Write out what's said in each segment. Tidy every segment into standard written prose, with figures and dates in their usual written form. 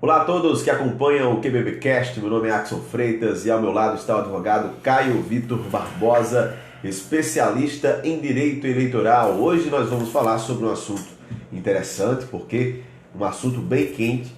Olá a todos que acompanham o QBBcast, meu nome é Axel Freitas e ao meu lado está o advogado Caio Vitor Barbosa, especialista em direito eleitoral. Hoje nós vamos falar sobre um assunto interessante, porque um assunto bem quente,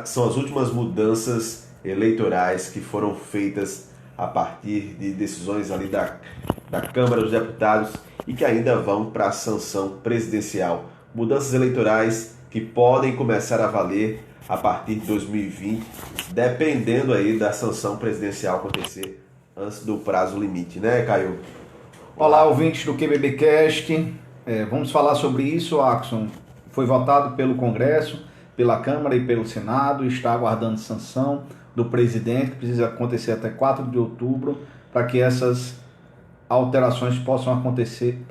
são as últimas mudanças eleitorais que foram feitas a partir de decisões ali da Câmara dos Deputados e que ainda vão para a sanção presidencial. Mudanças eleitorais que podem começar a valer a partir de 2020, dependendo aí da sanção presidencial acontecer antes do prazo limite, né, Caio? Olá, ouvintes do QBBcast. Vamos falar sobre isso, Axon. Foi votado pelo Congresso, pela Câmara e pelo Senado, está aguardando sanção do presidente, que precisa acontecer até 4 de outubro, para que essas alterações possam acontecer,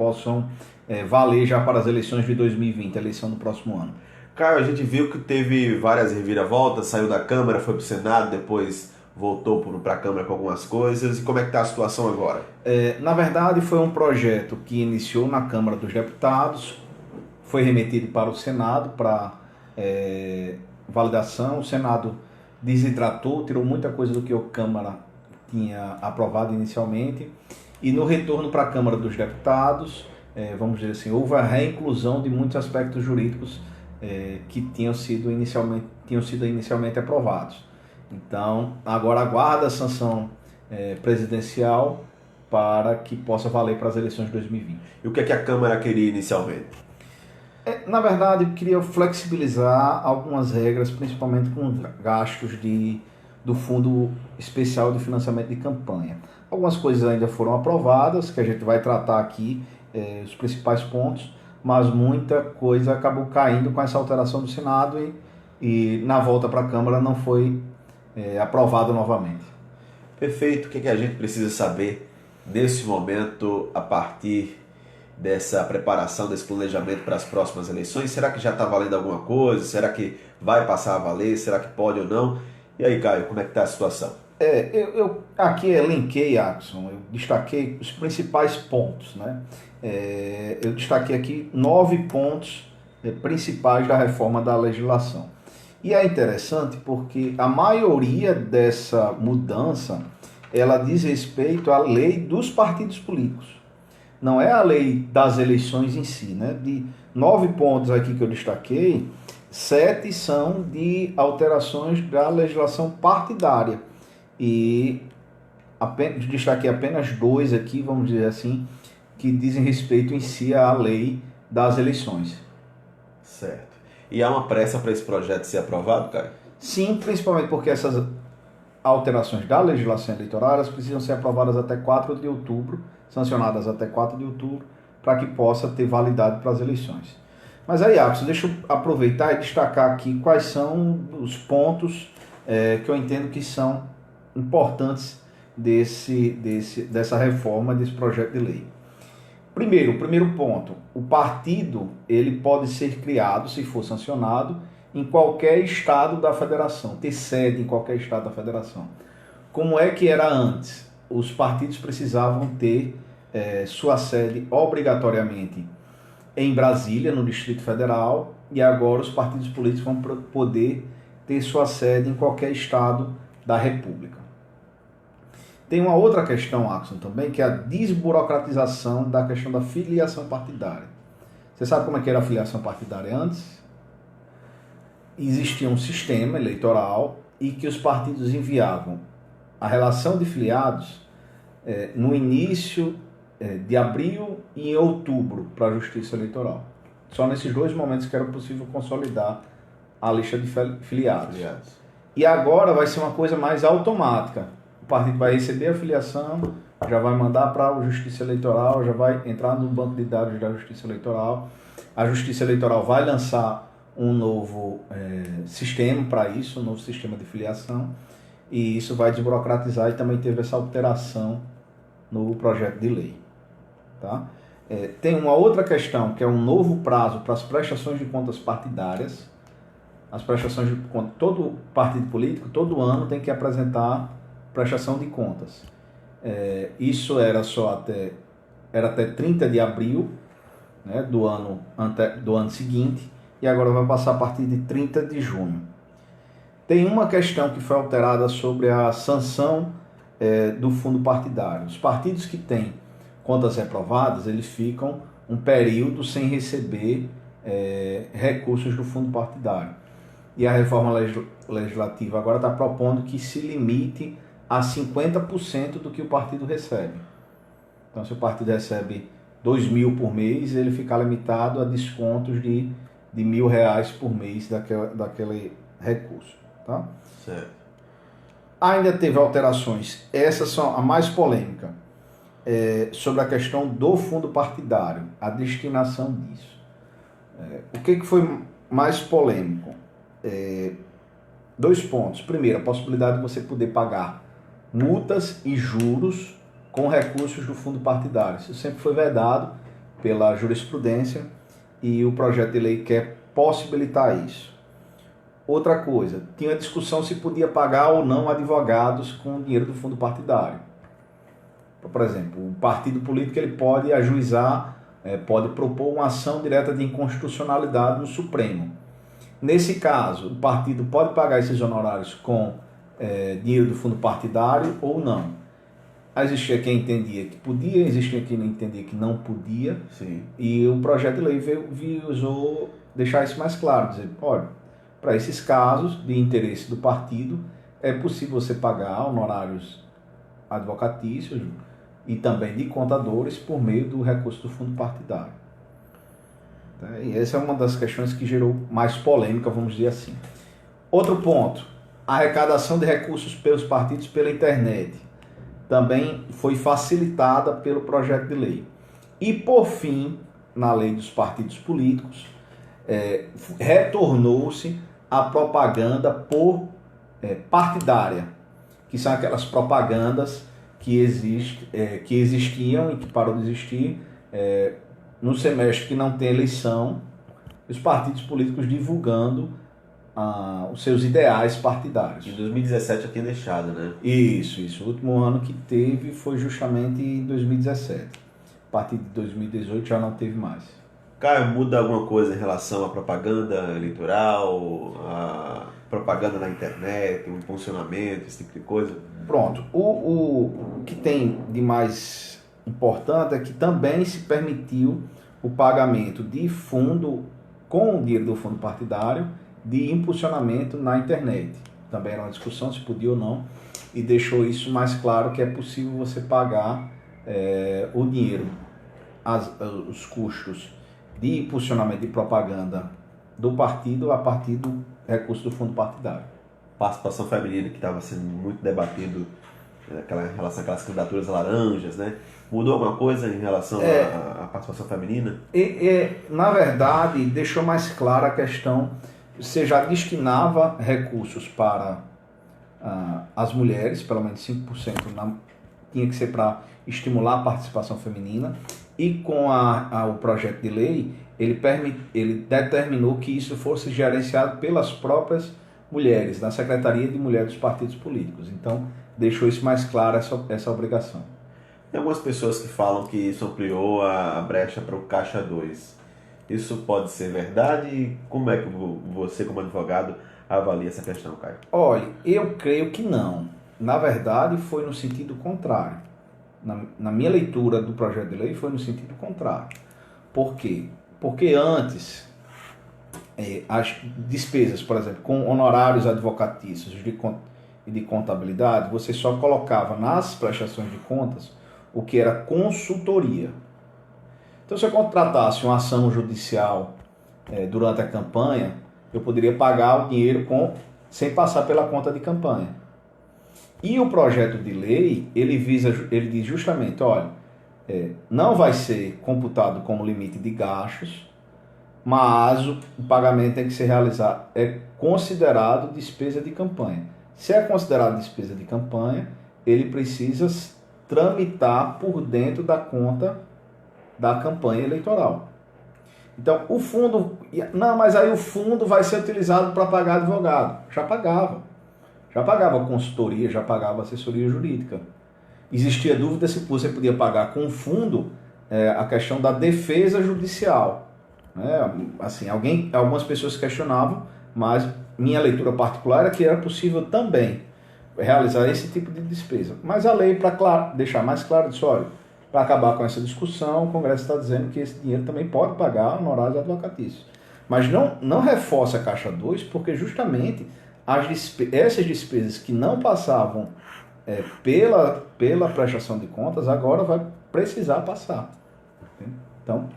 valer já para as eleições de 2020, a eleição do próximo ano. Caio, a gente viu que teve várias reviravoltas, saiu da Câmara, foi para o Senado, depois voltou para a Câmara com algumas coisas. E como é que está a situação agora? Na verdade, foi um projeto que iniciou na Câmara dos Deputados, foi remetido para o Senado para validação. O Senado desidratou, tirou muita coisa do que a Câmara tinha aprovado inicialmente. E no retorno para a Câmara dos Deputados, vamos dizer assim, houve a reinclusão de muitos aspectos jurídicos que tinham sido inicialmente aprovados. Então, agora aguarda a sanção presidencial para que possa valer para as eleições de 2020. E o que é que a Câmara queria inicialmente? Na verdade, queria flexibilizar algumas regras, principalmente com gastos do Fundo Especial de Financiamento de Campanha. Algumas coisas ainda foram aprovadas, que a gente vai tratar aqui, os principais pontos, mas muita coisa acabou caindo com essa alteração do Senado e na volta para a Câmara não foi aprovado novamente. Perfeito. O que é que a gente precisa saber nesse momento, a partir dessa preparação, desse planejamento para as próximas eleições? Será que já está valendo alguma coisa? Será que vai passar a valer? Será que pode ou não? E aí, Caio, como é que está a situação? Eu aqui elenquei, Axon, eu destaquei os principais pontos, né? Eu destaquei aqui 9 pontos principais da reforma da legislação. E é interessante porque a maioria dessa mudança, ela diz respeito à lei dos partidos políticos. Não é a lei das eleições em si, né? De 9 pontos aqui que eu destaquei, 7 são de alterações da legislação partidária. E destaquei apenas 2 aqui, vamos dizer assim, que dizem respeito em si à lei das eleições. Certo. E há uma pressa para esse projeto ser aprovado, Caio? Sim, principalmente porque essas alterações da legislação eleitoral elas precisam ser aprovadas até 4 de outubro, sancionadas até 4 de outubro, para que possa ter validade para as eleições. Mas aí, Axel, deixa eu aproveitar e destacar aqui quais são os pontos que eu entendo que são importantes dessa reforma, desse projeto de lei. O primeiro ponto, o partido ele pode ser criado, se for sancionado, em qualquer estado da federação, ter sede em qualquer estado da federação. Como é que era antes? Os partidos precisavam ter sua sede obrigatoriamente em Brasília, no Distrito Federal, e agora os partidos políticos vão poder ter sua sede em qualquer estado da República. Tem uma outra questão, Axon, também, que é a desburocratização da questão da filiação partidária. Você sabe como é que era a filiação partidária antes? Existia um sistema eleitoral e que os partidos enviavam a relação de filiados no início de abril e em outubro para a Justiça Eleitoral. Só nesses 2 momentos que era possível consolidar a lista de filiados. E agora vai ser uma coisa mais automática. O partido vai receber a filiação, já vai mandar para a Justiça Eleitoral, já vai entrar no banco de dados da Justiça Eleitoral. A Justiça Eleitoral vai lançar um novo sistema para isso, um novo sistema de filiação, e isso vai desburocratizar, e também teve essa alteração no projeto de lei. Tá? Tem uma outra questão, que é um novo prazo para as prestações de contas partidárias. As prestações de contas, todo partido político, todo ano, tem que apresentar prestação de contas. Isso era até 30 de abril, né, do ano seguinte, e agora vai passar a partir de 30 de junho. Tem uma questão que foi alterada sobre a sanção do fundo partidário. Os partidos que têm contas reprovadas, eles ficam um período sem receber recursos do fundo partidário. E a reforma legislativa agora está propondo que se limite a 50% do que o partido recebe. Então, se o partido recebe 2.000 por mês, ele fica limitado a descontos de R$1.000 por mês daquele recurso. Tá? Certo. Ainda teve alterações, essas são a mais polêmica, sobre a questão do fundo partidário, a destinação disso. O que foi mais polêmico? 2 pontos. Primeiro, a possibilidade de você poder pagar multas e juros com recursos do fundo partidário. Isso sempre foi vedado pela jurisprudência e o projeto de lei quer possibilitar isso. Outra coisa, tinha discussão se podia pagar ou não advogados com o dinheiro do fundo partidário. Por exemplo, o partido político ele pode ajuizar, pode propor uma ação direta de inconstitucionalidade no Supremo. Nesse caso, o partido pode pagar esses honorários com dinheiro do fundo partidário ou não. Existia quem entendia que podia, existia quem entendia que não podia. Sim. E o projeto de lei visou deixar isso mais claro, dizer, olha, para esses casos de interesse do partido, é possível você pagar honorários advocatícios e também de contadores por meio do recurso do fundo partidário. E essa é uma das questões que gerou mais polêmica, vamos dizer assim. Outro ponto, a arrecadação de recursos pelos partidos pela internet também foi facilitada pelo projeto de lei. E, por fim, na lei dos partidos políticos, retornou-se a propaganda partidária, que são aquelas propagandas que existiam e que parou de existir no semestre que não tem eleição, os partidos políticos divulgando os seus ideais partidários. Em 2017 já tinha deixado, né? Isso. O último ano que teve foi justamente em 2017. A partir de 2018 já não teve mais. Caio, muda alguma coisa em relação à propaganda eleitoral, à propaganda na internet, o funcionamento, esse tipo de coisa? Pronto. O que tem de mais importante é que também se permitiu o pagamento de fundo com o dinheiro do fundo partidário de impulsionamento na internet. Também era uma discussão se podia ou não, e deixou isso mais claro que é possível você pagar o dinheiro, os custos de impulsionamento de propaganda do partido a partir do recurso do fundo partidário. Participação feminina, que estava sendo muito debatido em relação àquelas candidaturas laranjas, né? Mudou alguma coisa em relação à participação feminina? Na verdade, deixou mais clara a questão. Você já destinava recursos para as mulheres, pelo menos 5% tinha que ser para estimular a participação feminina, e com o projeto de lei, ele determinou que isso fosse gerenciado pelas próprias mulheres, na Secretaria de Mulher dos Partidos Políticos. Então, deixou isso mais claro, essa obrigação. Tem algumas pessoas que falam que isso ampliou a brecha para o Caixa 2. Isso pode ser verdade? Como é que você, como advogado, avalia essa questão, Caio? Olha, eu creio que não. Na verdade, foi no sentido contrário. Na minha leitura do projeto de lei, foi no sentido contrário. Por quê? Porque antes, as despesas, por exemplo, com honorários advocatícios e de contabilidade, você só colocava nas prestações de contas o que era consultoria. Então, se eu contratasse uma ação judicial durante a campanha, eu poderia pagar o dinheiro sem passar pela conta de campanha. E o projeto de lei, ele diz justamente, olha, não vai ser computado como limite de gastos, mas o pagamento tem que ser realizado, é considerado despesa de campanha. Se é considerado despesa de campanha, ele precisa tramitar por dentro da conta da campanha eleitoral. Então, o fundo... Não, mas aí o fundo vai ser utilizado para pagar advogado. Já pagava consultoria, já pagava assessoria jurídica. Existia dúvida se você podia pagar com o fundo a questão da defesa judicial. Assim, algumas pessoas questionavam mas minha leitura particular é que era possível também realizar esse tipo de despesa. Mas a lei, para deixar mais claro, disse, olha, para acabar com essa discussão, o Congresso está dizendo que esse dinheiro também pode pagar honorários advocatícios. Mas não reforça a Caixa 2, porque justamente essas despesas que não passavam pela prestação de contas, agora vai precisar passar. Então,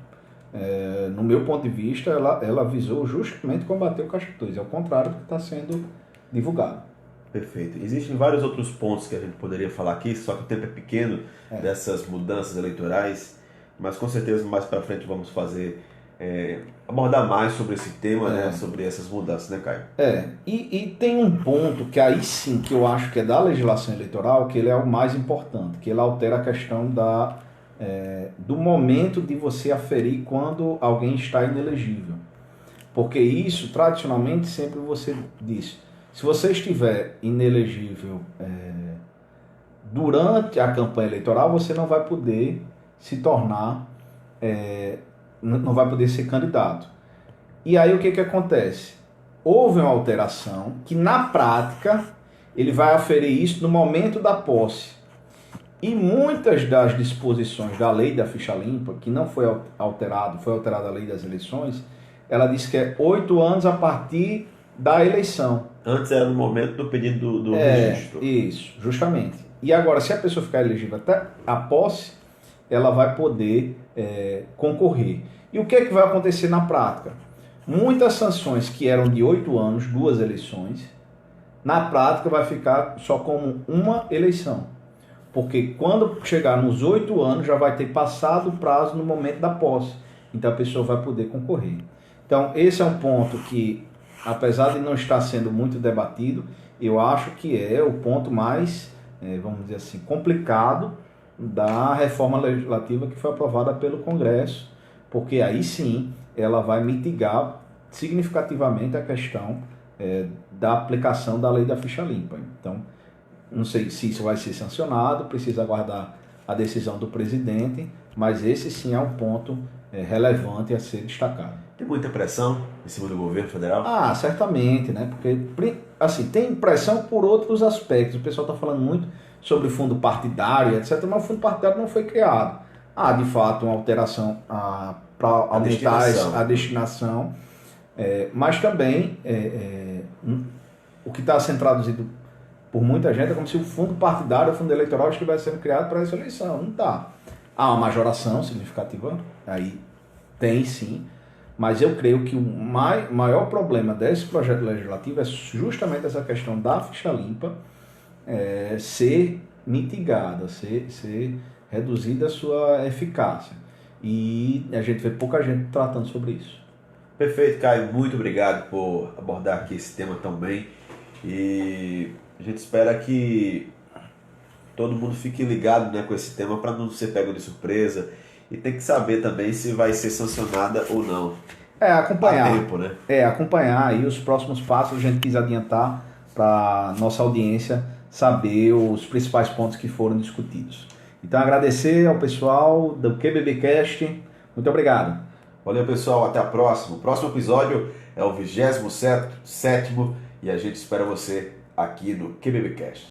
no meu ponto de vista, ela visou justamente combater o Caixa 2, é o contrário do que está sendo divulgado. Perfeito. Existem vários outros pontos que a gente poderia falar aqui, só que o tempo é pequeno dessas mudanças eleitorais, mas com certeza mais para frente vamos abordar mais sobre esse tema, né, sobre essas mudanças, né, Caio? E tem um ponto que aí sim, que eu acho que é da legislação eleitoral, que ele é o mais importante, que ele altera a questão do momento de você aferir quando alguém está inelegível. Porque isso, tradicionalmente, sempre você diz, se você estiver inelegível durante a campanha eleitoral, você não vai poder se tornar, não vai poder ser candidato. E aí o que acontece? Houve uma alteração que, na prática, ele vai aferir isso no momento da posse. E muitas das disposições da lei da ficha limpa, que não foi alterada, foi alterada a lei das eleições, ela diz que é 8 anos a partir da eleição. Antes era no momento do pedido do registro. Isso, justamente. E agora, se a pessoa ficar elegível até a posse, ela vai poder concorrer. E o que é que vai acontecer na prática? Muitas sanções que eram de 8 anos, 2 eleições, na prática vai ficar só como uma eleição. Porque quando chegar nos 8 anos, já vai ter passado o prazo no momento da posse. Então a pessoa vai poder concorrer. Então esse é um ponto que, apesar de não estar sendo muito debatido, eu acho que é o ponto mais, vamos dizer assim, complicado da reforma legislativa que foi aprovada pelo Congresso, porque aí sim ela vai mitigar significativamente a questão da aplicação da lei da ficha limpa. Então, não sei se isso vai ser sancionado, precisa aguardar a decisão do presidente, mas esse sim é um ponto relevante a ser destacado. Tem muita pressão em cima do governo federal? Certamente, né? Porque, assim, tem pressão por outros aspectos. O pessoal está falando muito sobre fundo partidário, etc., mas o fundo partidário não foi criado. Há, de fato, uma alteração para aumentar a destinação, mas também o que está sendo traduzido por muita gente é como se o fundo partidário, o fundo eleitoral estivesse sendo criado para essa eleição. Não está. Há uma majoração significativa, aí tem sim, mas eu creio que o maior problema desse projeto legislativo é justamente essa questão da ficha limpa ser mitigada, ser reduzida a sua eficácia. E a gente vê pouca gente tratando sobre isso. Perfeito, Caio. Muito obrigado por abordar aqui esse tema tão bem. E a gente espera que todo mundo fique ligado, né, com esse tema para não ser pego de surpresa. E tem que saber também se vai ser sancionada ou não. Acompanhar. Há tempo, né? Acompanhar aí os próximos passos. A gente quis adiantar para nossa audiência saber os principais pontos que foram discutidos. Então, agradecer ao pessoal do QBBcast. Muito obrigado. Valeu, pessoal. Até a próxima. O próximo episódio é o 27º e a gente espera você aqui no QBBcast.